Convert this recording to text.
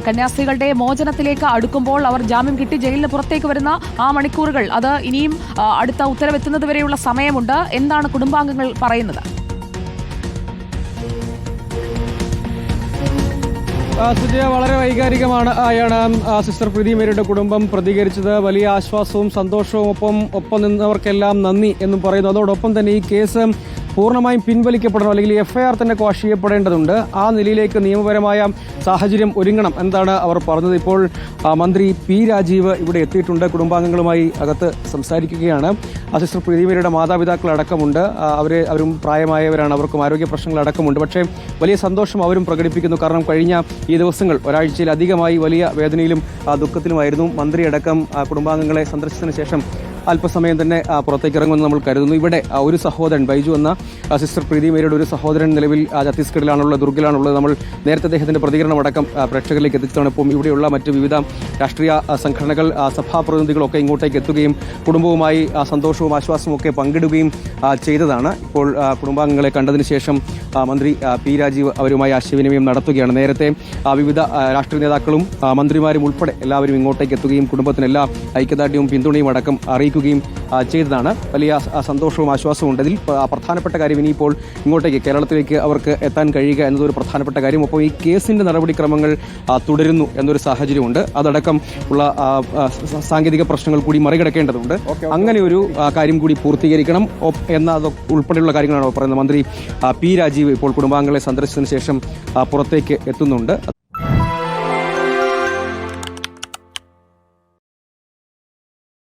കന്യാസ്ത്രീകളുടെ മോചനത്തിലേക്ക് അടുക്കുമ്പോൾ അവർ ജാമ്യം കിട്ടി ജയിലിന് പുറത്തേക്ക് വരുന്ന ആ മണിക്കൂറുകൾ, അത് ഇനിയും അടുത്ത ഉത്തരവെത്തുന്നത് വരെയുള്ള സമയമുണ്ട്. എന്താണ് കുടുംബാംഗങ്ങൾ പറയുന്നത്? വളരെ വൈകാരികമാണ് സിസ്റ്റർ പ്രീതി മേരിയുടെ കുടുംബം പ്രതികരിച്ചത്. വലിയ ആശ്വാസവും സന്തോഷവും ഒപ്പം നിന്നവർക്കെല്ലാം നന്ദി എന്നും പറയുന്നു. അതോടൊപ്പം തന്നെ ഈ കേസ് പൂർണ്ണമായും പിൻവലിക്കപ്പെടണം, അല്ലെങ്കിൽ FIR തന്നെ ക്വാഷ് ചെയ്യപ്പെടേണ്ടതുണ്ട്. ആ നിലയിലേക്ക് നിയമപരമായ സാഹചര്യം ഒരുങ്ങണം എന്താണ് അവർ പറഞ്ഞത്. ഇപ്പോൾ മന്ത്രി P. രാജീവ് ഇവിടെ എത്തിയിട്ടുണ്ട്. കുടുംബാംഗങ്ങളുമായി അകത്ത് സംസാരിക്കുകയാണ്. സിസ്റ്റർ പ്രീതി മേരിയുടെ മാതാപിതാക്കൾ അടക്കമുണ്ട്. അവരും പ്രായമായവരാണ്, അവർക്കും ആരോഗ്യ പ്രശ്നങ്ങൾ അടക്കമുണ്ട്. പക്ഷേ വലിയ സന്തോഷം അവരും പ്രകടിപ്പിക്കുന്നു. കാരണം കഴിഞ്ഞ ഈ ദിവസങ്ങൾ ഒരാഴ്ചയിലധികമായി വലിയ വേദനയിലും ദുഃഖത്തിലുമായിരുന്നു. മന്ത്രിയടക്കം കുടുംബാംഗങ്ങളെ സന്ദർശിച്ചതിന് ശേഷം അല്പസമയം തന്നെ പുറത്തേക്ക് ഇറങ്ങുമെന്ന് നമ്മൾ കരുതുന്നു. ഇവിടെ ഒരു സഹോദരൻ ബൈജു എന്ന സിസ്റ്റർ പ്രീതി മേരിയുടെ ഒരു സഹോദരൻ നിലവിൽ ഛത്തീസ്ഗഡിലാണുള്ളത്, ദുർഗിലാണുള്ളത്. നമ്മൾ നേരത്തെ അദ്ദേഹത്തിന്റെ പ്രതികരണം അടക്കം പ്രേക്ഷകരിലേക്ക് എത്തിച്ചതാണ്. ഇപ്പം ഇവിടെയുള്ള മറ്റ് വിവിധ രാഷ്ട്രീയ സംഘടനകൾ, സഭാപ്രതിനിധികളൊക്കെ ഇങ്ങോട്ടേക്ക് എത്തുകയും കുടുംബവുമായി സന്തോഷവും ആശ്വാസവും ഒക്കെ പങ്കിടുകയും ചെയ്തതാണ്. ഇപ്പോൾ കുടുംബാംഗങ്ങളെ കണ്ടതിന് ശേഷം മന്ത്രി P. രാജീവ് അവരുമായി ആശയവിനിമയം നടത്തുകയാണ്. നേരത്തെ വിവിധ രാഷ്ട്രീയ നേതാക്കളും മന്ത്രിമാരും ഉൾപ്പെടെ എല്ലാവരും ഇങ്ങോട്ടേക്ക് എത്തുകയും കുടുംബത്തിന് എല്ലാ ഐക്യദാർഢ്യവും പിന്തുണയും അടക്കം അറിയിക്കുകയും ചെയ്തതാണ്. വലിയ സന്തോഷവും ആശ്വാസവും ഉണ്ട്. ഇതിൽ പ്രധാനപ്പെട്ട കാര്യം ഇനിയിപ്പോൾ ഇങ്ങോട്ടേക്ക് കേരളത്തിലേക്ക് അവർക്ക് എത്താൻ കഴിയുക എന്നതൊരു പ്രധാനപ്പെട്ട കാര്യം. അപ്പോൾ ഈ കേസിന്റെ നടപടിക്രമങ്ങൾ തുടരുന്നു എന്നൊരു സാഹചര്യമുണ്ട്. അതടക്കം ഉള്ള സാങ്കേതിക പ്രശ്നങ്ങൾ കൂടി മറികടക്കേണ്ടതുണ്ട്. അങ്ങനെ ഒരു കാര്യം കൂടി പൂർത്തീകരിക്കണം എന്നത് ഉൾപ്പെടെയുള്ള കാര്യങ്ങളാണ് പറയുന്നത്. മന്ത്രി P. രാജീവ് ഇപ്പോൾ കുടുംബാംഗങ്ങളെ സന്ദർശിച്ചതിന് ശേഷം പുറത്തേക്ക് എത്തുന്നുണ്ട്.